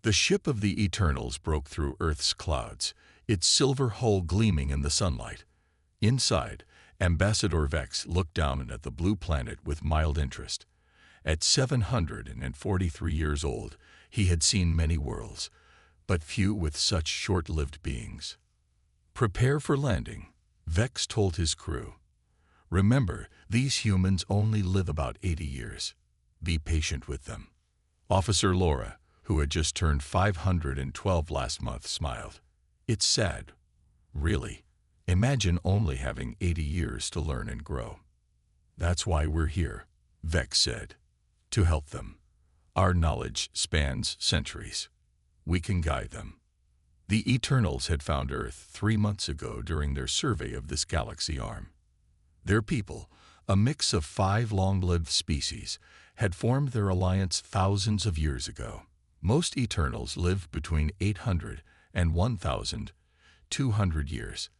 The ship of the Eternals broke through Earth's clouds, its silver hull gleaming in the sunlight. Inside, Ambassador Vex looked down at the blue planet with mild interest. At 743 years old, he had seen many worlds, but few with such short-lived beings. "Prepare for landing," Vex told his crew. "Remember, these humans only live about 80 years. Be patient with them." Officer Laura, who had just turned 512 last month, smiled. "It's sad. Really. Imagine only having 80 years to learn and grow." "That's why we're here," Vex said. "To help them. Our knowledge spans centuries. We can guide them." The Eternals had found Earth 3 months ago during their survey of this galaxy arm. Their people, a mix of 5 long-lived species, had formed their alliance thousands of years ago. Most Eternals lived between 800 and 1,200 years.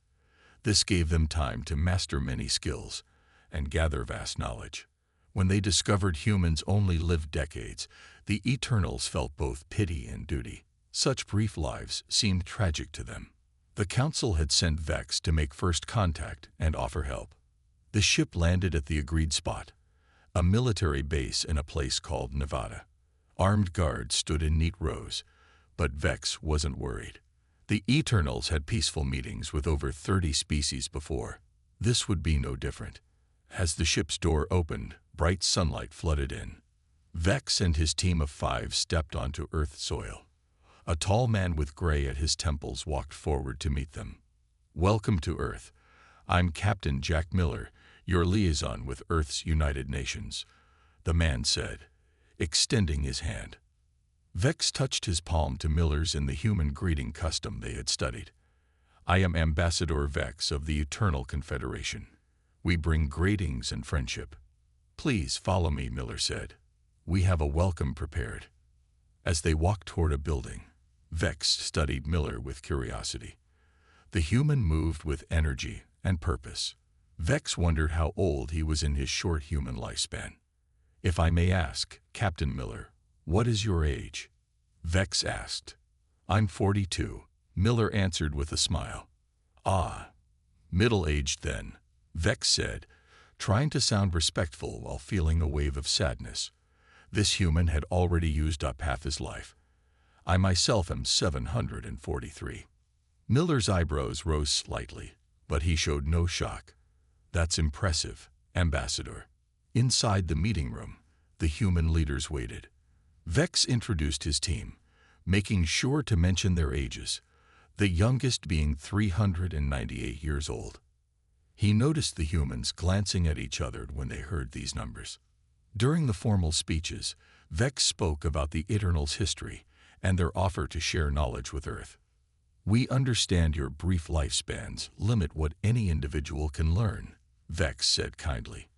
This gave them time to master many skills and gather vast knowledge. When they discovered humans only lived decades, the Eternals felt both pity and duty. Such brief lives seemed tragic to them. The Council had sent Vex to make first contact and offer help. The ship landed at the agreed spot, a military base in a place called Nevada. Armed guards stood in neat rows, but Vex wasn't worried. The Eternals had peaceful meetings with over 30 species before. This would be no different. As the ship's door opened, bright sunlight flooded in. Vex and his team of 5 stepped onto Earth soil. A tall man with gray at his temples walked forward to meet them. "Welcome to Earth. I'm Captain Jack Miller, your liaison with Earth's United Nations," the man said, extending his hand. Vex touched his palm to Miller's in the human greeting custom they had studied. "I am Ambassador Vex of the Eternal Confederation. We bring greetings and friendship." "Please follow me," Miller said. "We have a welcome prepared." As they walked toward a building, Vex studied Miller with curiosity. The human moved with energy and purpose. Vex wondered how old he was in his short human lifespan. "If I may ask, Captain Miller, what is your age?" Vex asked. "I'm 42, Miller answered with a smile. "Ah, middle-aged then," Vex said, trying to sound respectful while feeling a wave of sadness. This human had already used up half his life. "I myself am 743. Miller's eyebrows rose slightly, but he showed no shock. "That's impressive, Ambassador." Inside the meeting room, the human leaders waited. Vex introduced his team, making sure to mention their ages, the youngest being 398 years old. He noticed the humans glancing at each other when they heard these numbers. During the formal speeches, Vex spoke about the Eternals' history and their offer to share knowledge with Earth. "We understand your brief lifespans limit what any individual can learn," Vex said kindly.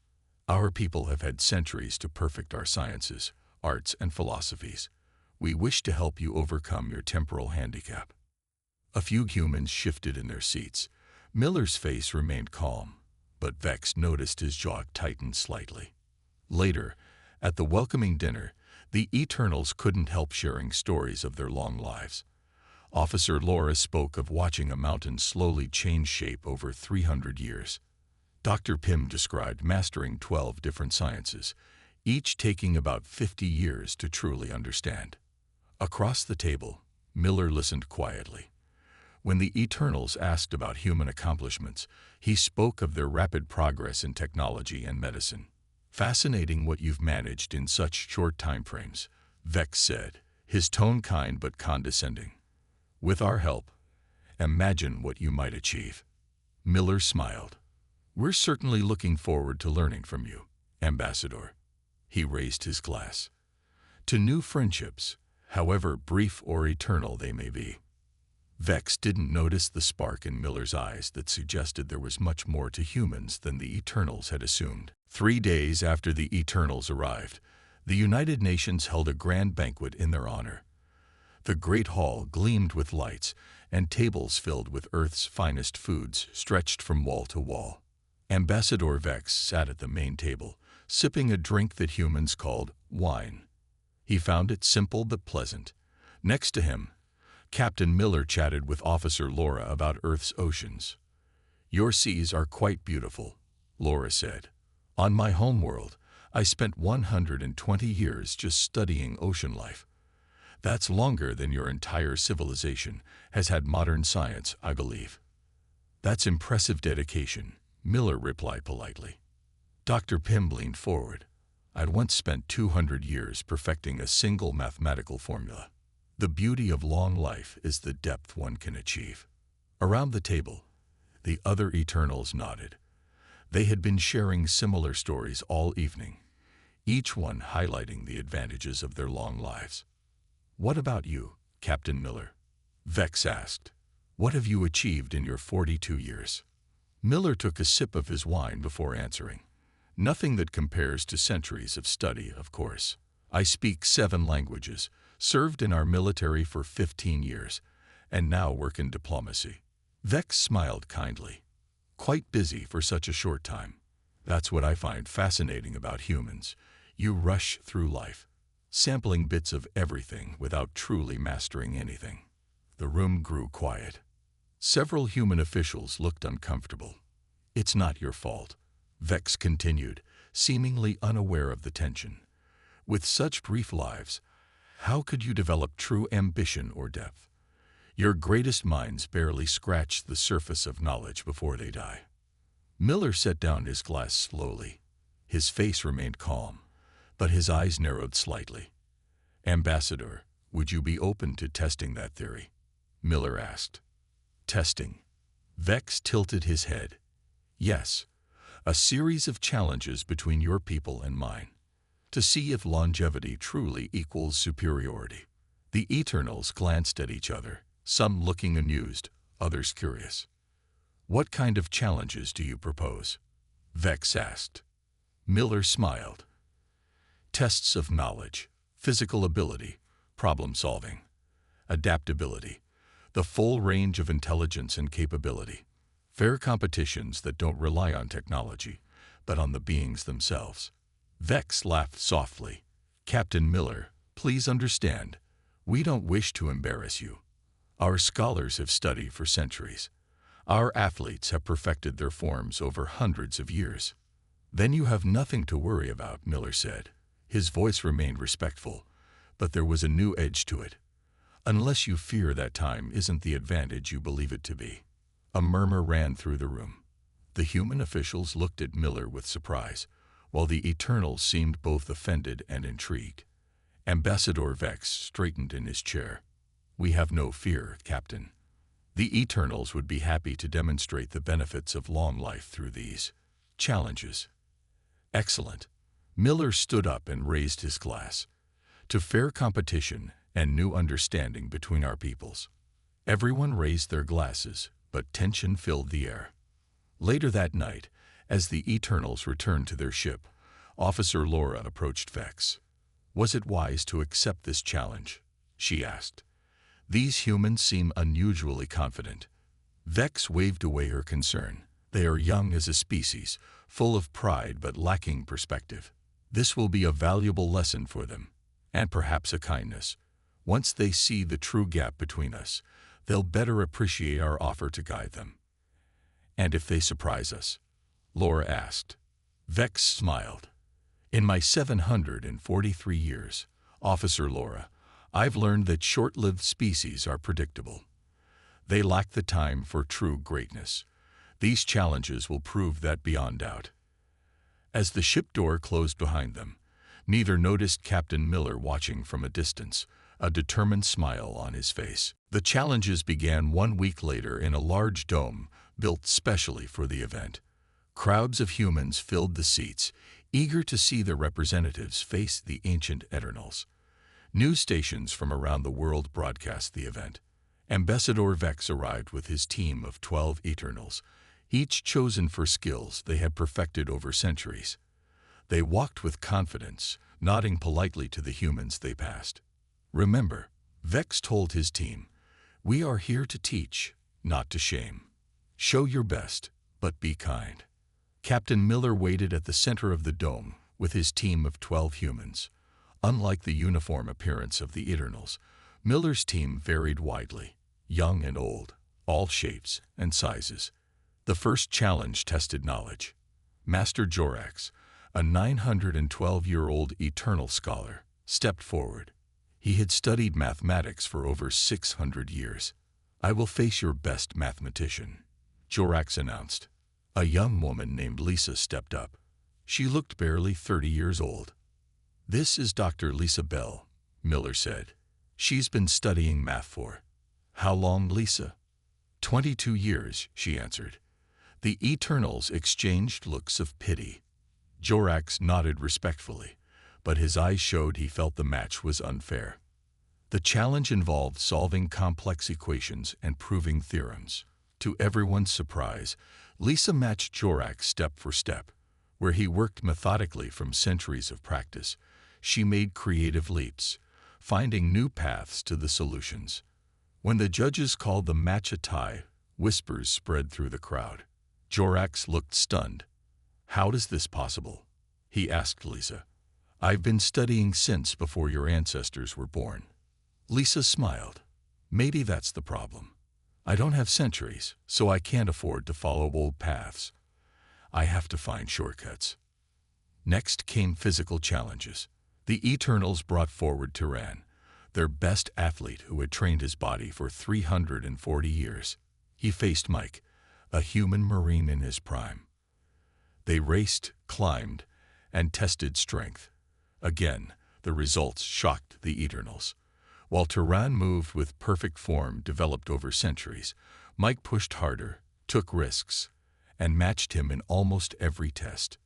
"Our people have had centuries to perfect our sciences, arts, and philosophies. We wish to help you overcome your temporal handicap." A few humans shifted in their seats. Miller's face remained calm, but Vex noticed his jaw tighten slightly. Later, at the welcoming dinner, the Eternals couldn't help sharing stories of their long lives. Officer Laura spoke of watching a mountain slowly change shape over 300 years. Dr. Pym described mastering 12 different sciences, each taking about 50 years to truly understand. Across the table, Miller listened quietly. When the Eternals asked about human accomplishments, he spoke of their rapid progress in technology and medicine. "Fascinating what you've managed in such short time frames," Vex said, his tone kind but condescending. "With our help, imagine what you might achieve." Miller smiled. "We're certainly looking forward to learning from you, Ambassador." He raised his glass. "To new friendships, however brief or eternal they may be." Vex didn't notice the spark in Miller's eyes that suggested there was much more to humans than the Eternals had assumed. 3 days after the Eternals arrived, the United Nations held a grand banquet in their honor. The great hall gleamed with lights, and tables filled with Earth's finest foods stretched from wall to wall. Ambassador Vex sat at the main table, sipping a drink that humans called wine. He found it simple but pleasant, Next to him, Captain Miller chatted with Officer Laura about Earth's oceans. "Your seas are quite beautiful," Laura said. "On my homeworld, I spent 120 years just studying ocean life. That's longer than your entire civilization has had modern science, I believe." "That's impressive dedication," Miller replied politely. Dr. Pym leaned forward. "I'd once spent 200 years perfecting a single mathematical formula. The beauty of long life is the depth one can achieve." Around the table, the other Eternals nodded. They had been sharing similar stories all evening, each one highlighting the advantages of their long lives. "What about you, Captain Miller?" Vex asked. "What have you achieved in your 42 years?" Miller took a sip of his wine before answering. "Nothing that compares to centuries of study, of course. I speak 7 languages, served in our military for 15 years, and now work in diplomacy." Vex smiled kindly. "Quite busy for such a short time. That's what I find fascinating about humans. You rush through life, sampling bits of everything without truly mastering anything." The room grew quiet. Several human officials looked uncomfortable. "It's not your fault," Vex continued, seemingly unaware of the tension. "With such brief lives, how could you develop true ambition or depth? Your greatest minds barely scratch the surface of knowledge before they die." Miller set down his glass slowly. His face remained calm, but his eyes narrowed slightly. "Ambassador, would you be open to testing that theory?" Miller asked. "Testing?" Vex tilted his head. "Yes, a series of challenges between your people and mine, to see if longevity truly equals superiority." The Eternals glanced at each other, some looking amused, others curious. "What kind of challenges do you propose?" Vex asked. Miller smiled. "Tests of knowledge, physical ability, problem-solving, adaptability, the full range of intelligence and capability. Fair competitions that don't rely on technology, but on the beings themselves." Vex laughed softly. "Captain Miller, please understand, we don't wish to embarrass you. Our scholars have studied for centuries. Our athletes have perfected their forms over hundreds of years." "Then you have nothing to worry about," Miller said. His voice remained respectful, but there was a new edge to it. "Unless you fear that time isn't the advantage you believe it to be." A murmur ran through the room. The human officials looked at Miller with surprise, while the Eternals seemed both offended and intrigued. Ambassador Vex straightened in his chair. "We have no fear, Captain. The Eternals would be happy to demonstrate the benefits of long life through these challenges." "Excellent." Miller stood up and raised his glass. "To fair competition and new understanding between our peoples." Everyone raised their glasses, but tension filled the air. Later that night, as the Eternals returned to their ship, Officer Laura approached Vex. "Was it wise to accept this challenge?" she asked. "These humans seem unusually confident." Vex waved away her concern. "They are young as a species, full of pride but lacking perspective. This will be a valuable lesson for them, and perhaps a kindness. Once they see the true gap between us, they'll better appreciate our offer to guide them." "And if they surprise us?" Laura asked. Vex smiled. "In my 743 years, Officer Laura, I've learned that short-lived species are predictable. They lack the time for true greatness. These challenges will prove that beyond doubt." As the ship door closed behind them, neither noticed Captain Miller watching from a distance, a determined smile on his face. The challenges began 1 week later in a large dome built specially for the event. Crowds of humans filled the seats, eager to see their representatives face the ancient Eternals. News stations from around the world broadcast the event. Ambassador Vex arrived with his team of 12 Eternals, each chosen for skills they had perfected over centuries. They walked with confidence, nodding politely to the humans they passed. "Remember," Vex told his team, "we are here to teach, not to shame. Show your best, but be kind." Captain Miller waited at the center of the dome with his team of 12 humans. Unlike the uniform appearance of the Eternals, Miller's team varied widely, young and old, all shapes and sizes. The first challenge tested knowledge. Master Jorax, a 912-year-old eternal scholar, stepped forward. He had studied mathematics for over 600 years. "I will face your best mathematician," Jorax announced. A young woman named Lisa stepped up. She looked barely 30 years old. "This is Dr. Lisa Bell," Miller said. "She's been studying math for—" "How long, Lisa?" "22 years," she answered. The Eternals exchanged looks of pity. Jorax nodded respectfully, but his eyes showed he felt the match was unfair. The challenge involved solving complex equations and proving theorems. To everyone's surprise, Lisa matched Jorax step for step. Where he worked methodically from centuries of practice, she made creative leaps, finding new paths to the solutions. When the judges called the match a tie, whispers spread through the crowd. Jorax looked stunned. "How is this possible?" he asked Lisa. "I've been studying since before your ancestors were born." Lisa smiled. "Maybe that's the problem. I don't have centuries, so I can't afford to follow old paths. I have to find shortcuts." Next came physical challenges. The Eternals brought forward Tyran, their best athlete who had trained his body for 340 years. He faced Mike, a human marine in his prime. They raced, climbed, and tested strength. Again, the results shocked the Eternals. While Tyran moved with perfect form developed over centuries, Mike pushed harder, took risks, and matched him in almost every test.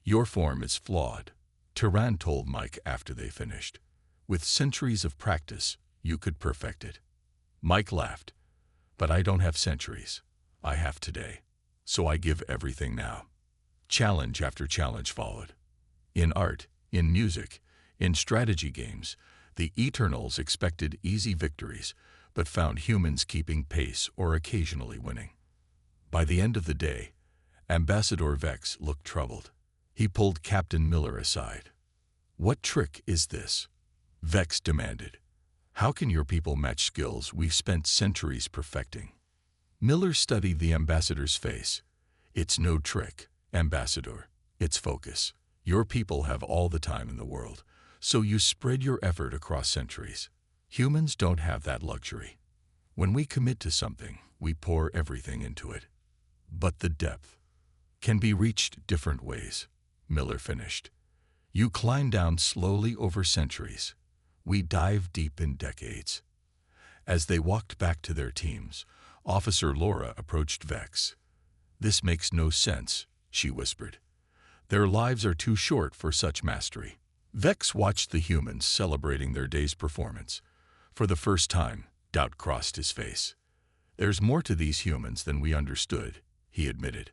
"Your form is flawed," Tyran told Mike after they finished. "With centuries of practice, you could perfect it." Mike laughed. "But I don't have centuries. I have today. So I give everything now." Challenge after challenge followed. In art, in music, in strategy games, the Eternals expected easy victories, but found humans keeping pace or occasionally winning. By the end of the day, Ambassador Vex looked troubled. He pulled Captain Miller aside. "What trick is this?" Vex demanded. "How can your people match skills we've spent centuries perfecting?" Miller studied the ambassador's face. "It's no trick, Ambassador. It's focus. Your people have all the time in the world, so you spread your effort across centuries. Humans don't have that luxury. When we commit to something, we pour everything into it. But the depth can be reached different ways," Miller finished. "You climb down slowly over centuries. We dive deep in decades." As they walked back to their teams, Officer Laura approached Vex. "This makes no sense," she whispered. "Their lives are too short for such mastery." Vex watched the humans celebrating their day's performance. For the first time, doubt crossed his face. "There's more to these humans than we understood," he admitted.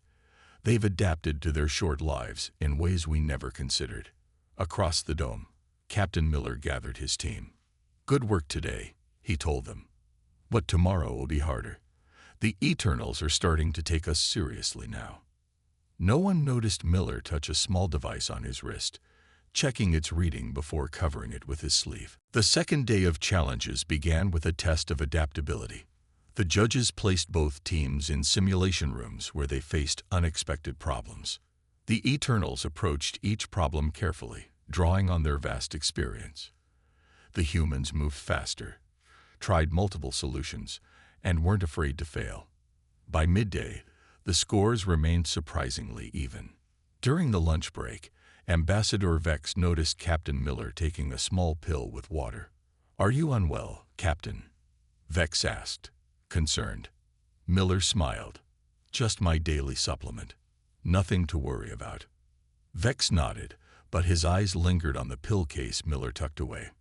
"They've adapted to their short lives in ways we never considered." Across the dome, Captain Miller gathered his team. "Good work today," he told them. "But tomorrow will be harder. The Eternals are starting to take us seriously now." No one noticed Miller touch a small device on his wrist, checking its reading before covering it with his sleeve. The second day of challenges began with a test of adaptability. The judges placed both teams in simulation rooms where they faced unexpected problems. The Eternals approached each problem carefully, drawing on their vast experience. The humans moved faster, tried multiple solutions, and weren't afraid to fail. By midday, the scores remained surprisingly even. During the lunch break, Ambassador Vex noticed Captain Miller taking a small pill with water. "Are you unwell, Captain?" Vex asked, concerned. Miller smiled. "Just my daily supplement. Nothing to worry about." Vex nodded, but his eyes lingered on the pill case Miller tucked away.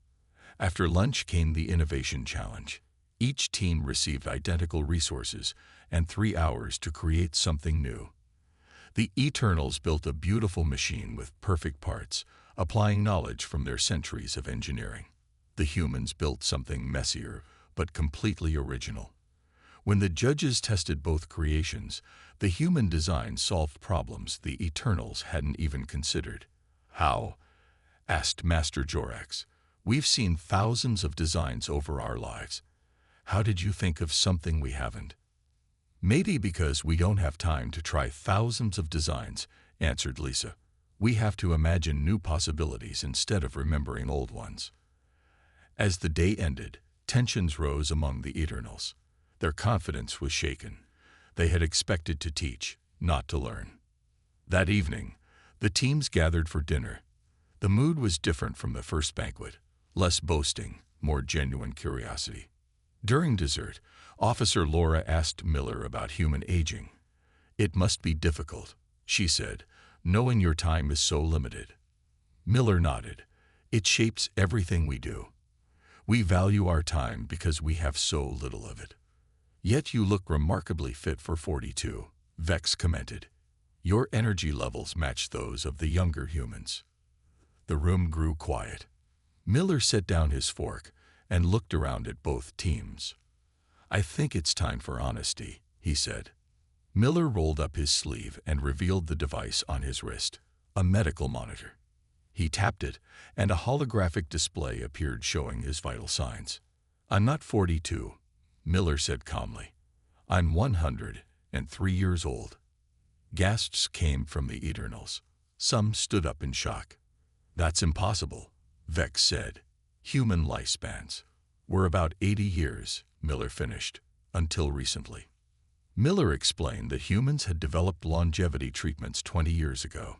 After lunch came the Innovation Challenge. Each team received identical resources and 3 hours to create something new. The Eternals built a beautiful machine with perfect parts, applying knowledge from their centuries of engineering. The humans built something messier, but completely original. When the judges tested both creations, the human design solved problems the Eternals hadn't even considered. "How?" asked Master Jorax. We've seen thousands of designs over our lives. How did you think of something we haven't? Maybe because we don't have time to try thousands of designs, answered Lisa. We have to imagine new possibilities instead of remembering old ones. As the day ended, tensions rose among the Eternals. Their confidence was shaken. They had expected to teach, not to learn. That evening, the teams gathered for dinner. The mood was different from the first banquet. Less boasting, more genuine curiosity. During dessert, Officer Laura asked Miller about human aging. "It must be difficult," she said, "knowing your time is so limited." Miller nodded. "It shapes everything we do. We value our time because we have so little of it." "Yet you look remarkably fit for 42, Vex commented. "Your energy levels match those of the younger humans." The room grew quiet. Miller set down his fork and looked around at both teams. "I think it's time for honesty," he said. Miller rolled up his sleeve and revealed the device on his wrist, a medical monitor. He tapped it, and a holographic display appeared showing his vital signs. "I'm not 42, Miller said calmly. "I'm 103 years old." Gasps came from the Eternals. Some stood up in shock. "That's impossible," Vex said. "Human lifespans were about 80 years, Miller finished, "until recently." Miller explained that humans had developed longevity treatments 20 years ago.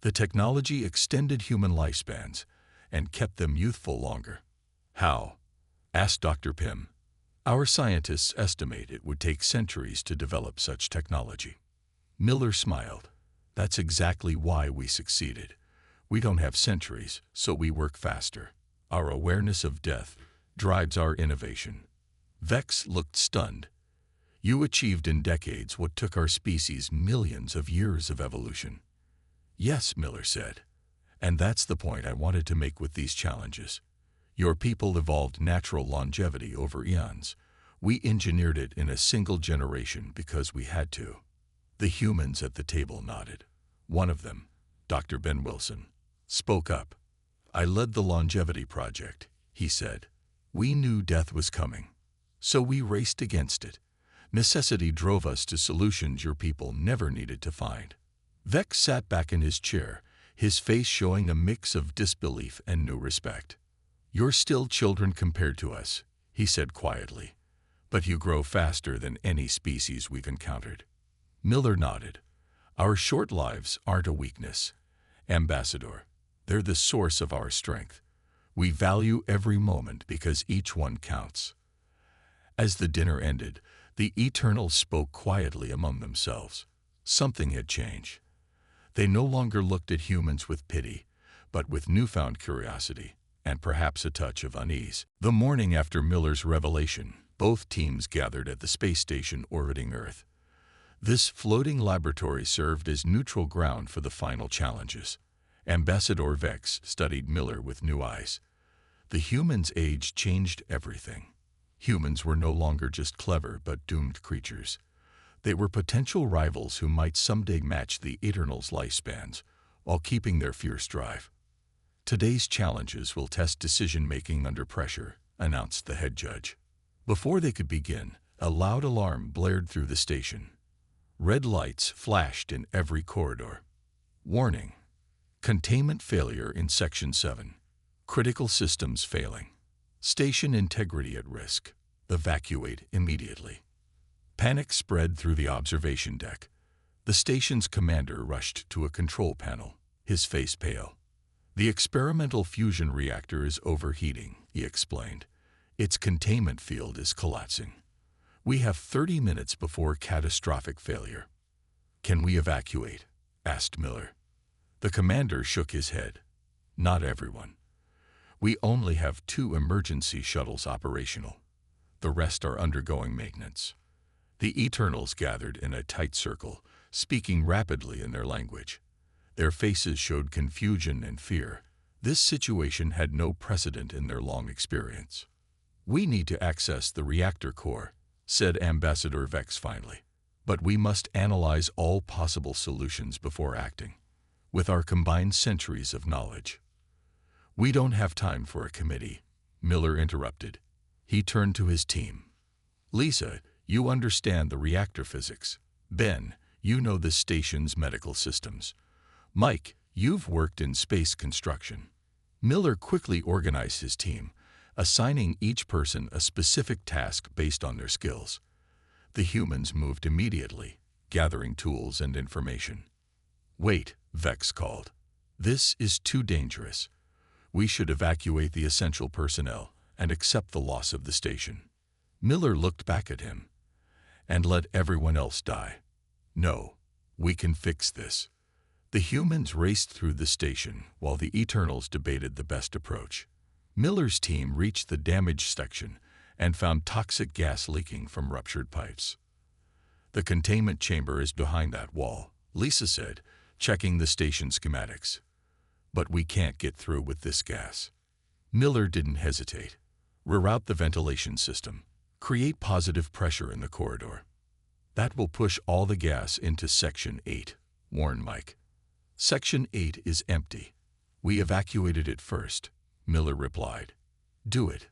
The technology extended human lifespans and kept them youthful longer. "How?" asked Dr. Pym. "Our scientists estimate it would take centuries to develop such technology." Miller smiled. "That's exactly why we succeeded. We don't have centuries, so we work faster. Our awareness of death drives our innovation." Vex looked stunned. "You achieved in decades what took our species millions of years of evolution." "Yes," Miller said. "And that's the point I wanted to make with these challenges. Your people evolved natural longevity over eons. We engineered it in a single generation because we had to." The humans at the table nodded. One of them, Dr. Ben Wilson, spoke up. "I led the longevity project," he said. "We knew death was coming, so we raced against it. Necessity drove us to solutions your people never needed to find." Vex sat back in his chair, his face showing a mix of disbelief and new respect. "You're still children compared to us," he said quietly, "but you grow faster than any species we've encountered." Miller nodded. "Our short lives aren't a weakness, Ambassador. They're the source of our strength. We value every moment because each one counts." As the dinner ended, the Eternals spoke quietly among themselves. Something had changed. They no longer looked at humans with pity, but with newfound curiosity, and perhaps a touch of unease. The morning after Miller's revelation, both teams gathered at the space station orbiting Earth. This floating laboratory served as neutral ground for the final challenges. Ambassador Vex studied Miller with new eyes. The humans' age changed everything. Humans were no longer just clever but doomed creatures. They were potential rivals who might someday match the Eternals' lifespans while keeping their fierce drive. "Today's challenges will test decision-making under pressure," announced the head judge. Before they could begin, a loud alarm blared through the station. Red lights flashed in every corridor. "Warning! Containment failure in Section 7. Critical systems failing. Station integrity at risk. Evacuate immediately." Panic spread through the observation deck. The station's commander rushed to a control panel, his face pale. "The experimental fusion reactor is overheating," he explained. "Its containment field is collapsing. We have 30 minutes before catastrophic failure." "Can we evacuate?" asked Miller. The commander shook his head. "Not everyone. We only have 2 emergency shuttles operational. The rest are undergoing maintenance." The Eternals gathered in a tight circle, speaking rapidly in their language. Their faces showed confusion and fear. This situation had no precedent in their long experience. "We need to access the reactor core," said Ambassador Vex finally. "But we must analyze all possible solutions before acting. With our combined centuries of knowledge, "We don't have time for a committee," Miller interrupted. He turned to his team. "Lisa, you understand the reactor physics. Ben, you know the station's medical systems. Mike, you've worked in space construction." Miller quickly organized his team, assigning each person a specific task based on their skills. The humans moved immediately, gathering tools and information. "Wait," Vex called. "This is too dangerous. We should evacuate the essential personnel and accept the loss of the station." Miller looked back at him. "And let everyone else die." "No, we can fix this." The humans raced through the station while the Eternals debated the best approach. Miller's team reached the damaged section and found toxic gas leaking from ruptured pipes. "The containment chamber is behind that wall," Lisa said, checking the station schematics. "But we can't get through with this gas." Miller didn't hesitate. "Reroute the ventilation system. Create positive pressure in the corridor." "That will push all the gas into Section 8, warned Mike. "Section 8 is empty. We evacuated it first," Miller replied. "Do it."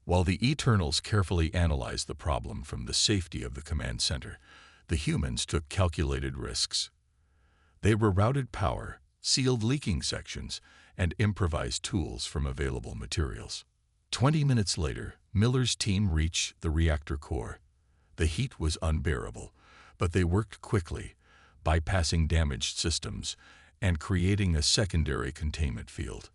While the Eternals carefully analyzed the problem from the safety of the command center, the humans took calculated risks. They rerouted power, sealed leaking sections, and improvised tools from available materials. 20 minutes later, Miller's team reached the reactor core. The heat was unbearable, but they worked quickly, bypassing damaged systems and creating a secondary containment field.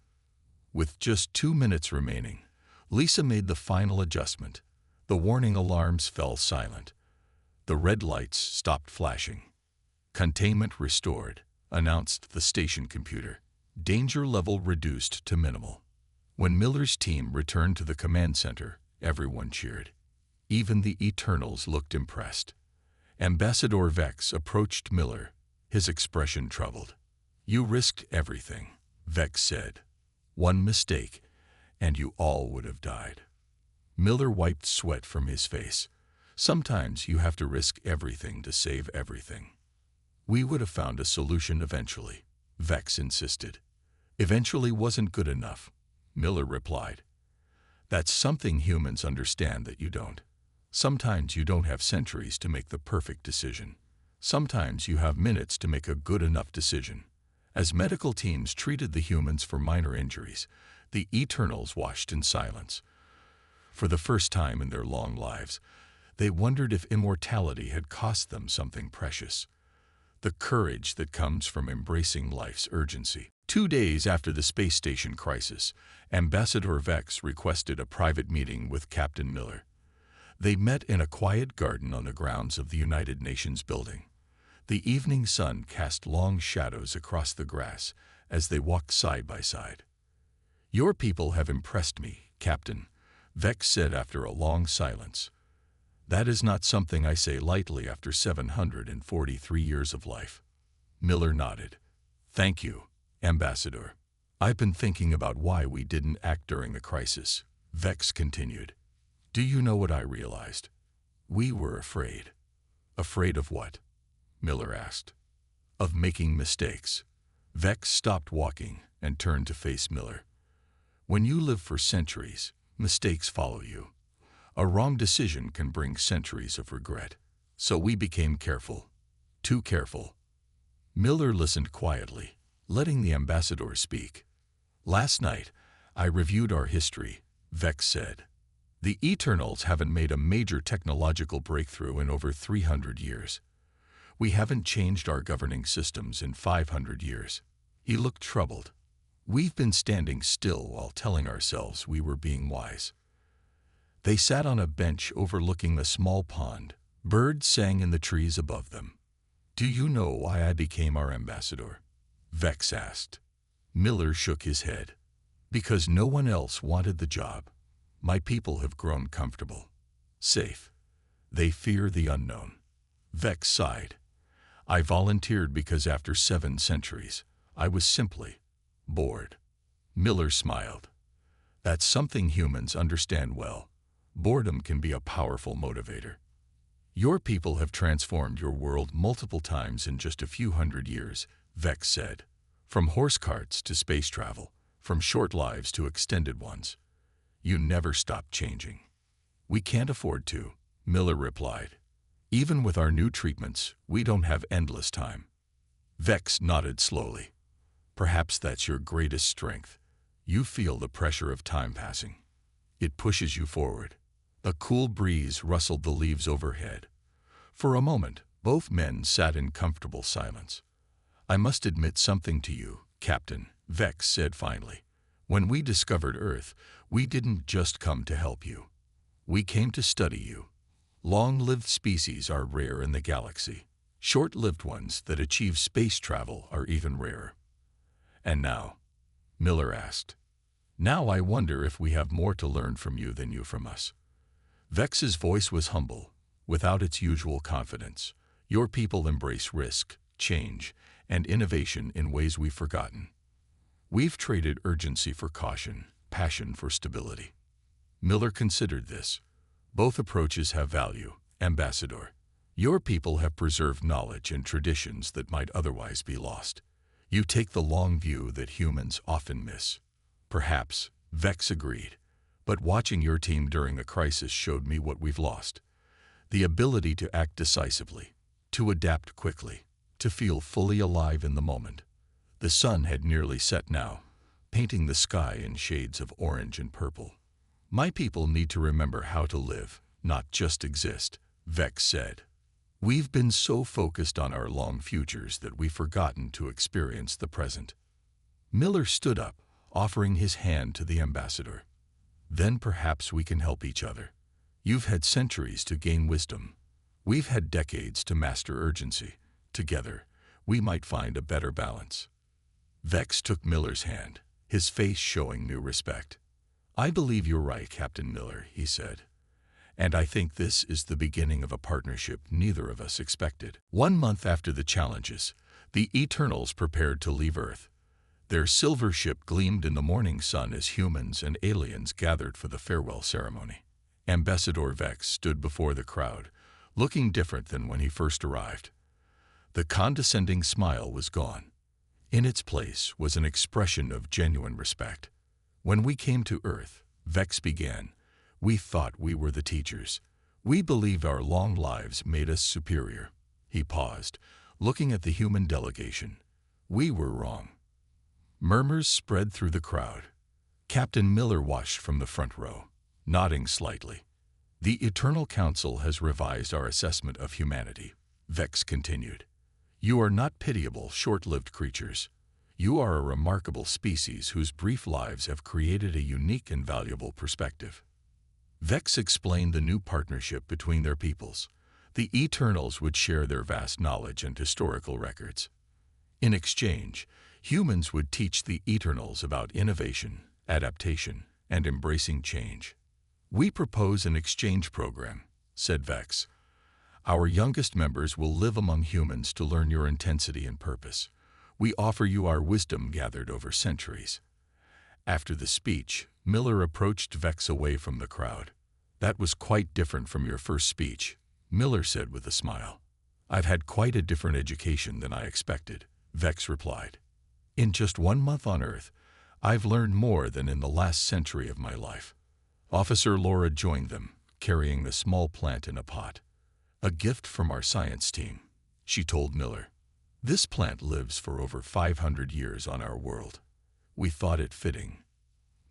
With just 2 minutes remaining, Lisa made the final adjustment. The warning alarms fell silent. The red lights stopped flashing. "Containment restored," announced the station computer. "Danger level reduced to minimal." When Miller's team returned to the command center, everyone cheered. Even the Eternals looked impressed. Ambassador Vex approached Miller, his expression troubled. "You risked everything," Vex said. "One mistake, and you all would have died." Miller wiped sweat from his face. "Sometimes you have to risk everything to save everything." "We would have found a solution eventually," Vex insisted. "Eventually wasn't good enough," Miller replied. "That's something humans understand that you don't. Sometimes you don't have centuries to make the perfect decision. Sometimes you have minutes to make a good enough decision." As medical teams treated the humans for minor injuries, the Eternals watched in silence. For the first time in their long lives, they wondered if immortality had cost them something precious. The courage that comes from embracing life's urgency. 2 days after the space station crisis, Ambassador Vex requested a private meeting with Captain Miller. They met in a quiet garden on the grounds of the United Nations building. The evening sun cast long shadows across the grass as they walked side by side. "Your people have impressed me, Captain," Vex said after a long silence. "That is not something I say lightly after 743 years of life." Miller nodded. "Thank you, Ambassador. I've been thinking about why we didn't act during the crisis," Vex continued. "Do you know what I realized? We were afraid." "Afraid of what?" Miller asked. "Of making mistakes." Vex stopped walking and turned to face Miller. "When you live for centuries, mistakes follow you. A wrong decision can bring centuries of regret. So we became careful. Too careful." Miller listened quietly, letting the ambassador speak. "Last night, I reviewed our history," Vex said. "The Eternals haven't made a major technological breakthrough in over 300 years. We haven't changed our governing systems in 500 years. He looked troubled. "We've been standing still while telling ourselves we were being wise." They sat on a bench overlooking a small pond. Birds sang in the trees above them. "Do you know why I became our ambassador?" Vex asked. Miller shook his head. "Because no one else wanted the job. My people have grown comfortable. Safe. They fear the unknown." Vex sighed. "I volunteered because after 7 centuries, I was simply bored." Miller smiled. "That's something humans understand well. Boredom can be a powerful motivator. Your people have transformed your world multiple times in just a few hundred years," Vex said. "From horse carts to space travel, from short lives to extended ones. You never stop changing. We can't afford to, Miller replied. Even with our new treatments, we don't have endless time. Vex nodded slowly. Perhaps that's your greatest strength. You feel the pressure of time passing. It pushes you forward. A cool breeze rustled the leaves overhead. For a moment, both men sat in comfortable silence. I must admit something to you, Captain, Vex said finally. When we discovered Earth, we didn't just come to help you. We came to study you. Long-lived species are rare in the galaxy. Short-lived ones that achieve space travel are even rarer. And now? Miller asked. Now I wonder if we have more to learn from you than you from us. Vex's voice was humble, without its usual confidence. Your people embrace risk, change, and innovation in ways we've forgotten. We've traded urgency for caution, passion for stability. Miller considered this. Both approaches have value, Ambassador. Your people have preserved knowledge and traditions that might otherwise be lost. You take the long view that humans often miss. Perhaps, Vex agreed, but watching your team during a crisis showed me what we've lost. The ability to act decisively, to adapt quickly, to feel fully alive in the moment. The sun had nearly set now, painting the sky in shades of orange and purple. My people need to remember how to live, not just exist, Vex said. We've been so focused on our long futures that we've forgotten to experience the present. Miller stood up, offering his hand to the ambassador. Then perhaps we can help each other. You've had centuries to gain wisdom. We've had decades to master urgency. Together, we might find a better balance. Vex took Miller's hand, his face showing new respect. I believe you're right, Captain Miller, he said. And I think this is the beginning of a partnership neither of us expected. 1 month after the challenges, the Eternals prepared to leave Earth. Their silver ship gleamed in the morning sun as humans and aliens gathered for the farewell ceremony. Ambassador Vex stood before the crowd, looking different than when he first arrived. The condescending smile was gone. In its place was an expression of genuine respect. When we came to Earth, Vex began, we thought we were the teachers. We believed our long lives made us superior. He paused, looking at the human delegation. We were wrong. Murmurs spread through the crowd. Captain Miller watched from the front row, nodding slightly. The Eternal Council has revised our assessment of humanity, Vex continued. You are not pitiable, short-lived creatures. You are a remarkable species whose brief lives have created a unique and valuable perspective. Vex explained the new partnership between their peoples. The Eternals would share their vast knowledge and historical records. In exchange, humans would teach the Eternals about innovation, adaptation, and embracing change. We propose an exchange program, said Vex. Our youngest members will live among humans to learn your intensity and purpose. We offer you our wisdom gathered over centuries. After the speech, Miller approached Vex away from the crowd. That was quite different from your first speech, Miller said with a smile. I've had quite a different education than I expected, Vex replied. In just 1 month on Earth, I've learned more than in the last century of my life. Officer Laura joined them, carrying the small plant in a pot. A gift from our science team, she told Miller. This plant lives for over 500 years on our world. We thought it fitting.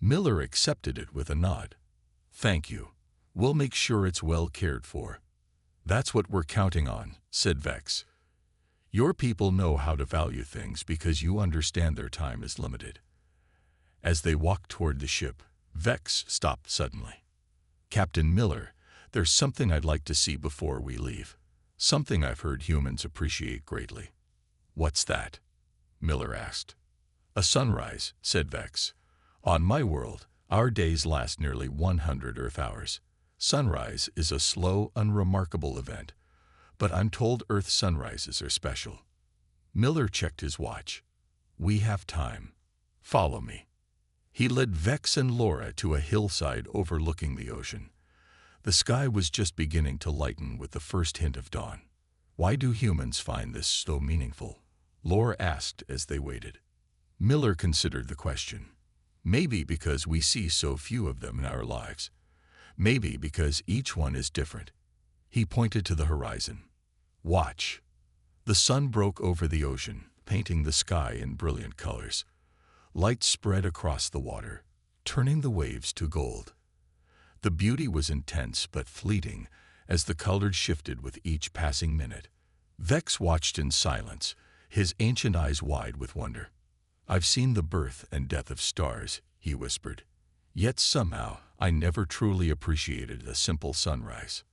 Miller accepted it with a nod. Thank you. We'll make sure it's well cared for. That's what we're counting on, said Vex. Your people know how to value things because you understand their time is limited. As they walked toward the ship, Vex stopped suddenly. Captain Miller, there's something I'd like to see before we leave. Something I've heard humans appreciate greatly. What's that? Miller asked. A sunrise, said Vex. On my world, our days last nearly 100 Earth hours. Sunrise is a slow, unremarkable event, but I'm told Earth sunrises are special. Miller checked his watch. We have time. Follow me. He led Vex and Laura to a hillside overlooking the ocean. The sky was just beginning to lighten with the first hint of dawn. Why do humans find this so meaningful? Laura asked as they waited. Miller considered the question. Maybe because we see so few of them in our lives. Maybe because each one is different. He pointed to the horizon. Watch. The sun broke over the ocean, painting the sky in brilliant colors. Light spread across the water, turning the waves to gold. The beauty was intense but fleeting as the colors shifted with each passing minute. Vex watched in silence, his ancient eyes wide with wonder. "I've seen the birth and death of stars," he whispered. "Yet somehow I never truly appreciated a simple sunrise."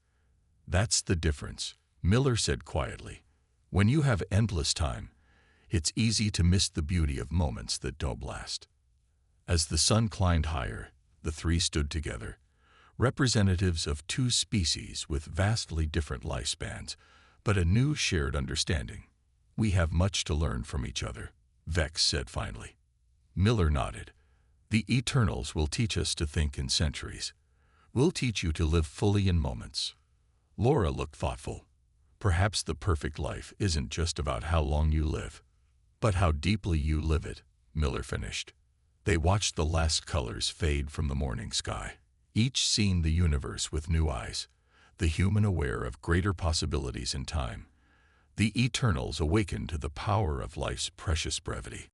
"That's the difference," Miller said quietly. "When you have endless time, it's easy to miss the beauty of moments that don't last." As the sun climbed higher, the three stood together, representatives of two species with vastly different lifespans, but a new shared understanding. "We have much to learn from each other," Vex said finally. Miller nodded. "The Eternals will teach us to think in centuries. We'll teach you to live fully in moments." Laura looked thoughtful. "Perhaps the perfect life isn't just about how long you live, but how deeply you live it," Miller finished. They watched the last colors fade from the morning sky, each seeing the universe with new eyes, the human aware of greater possibilities in time. The Eternals awakened to the power of life's precious brevity.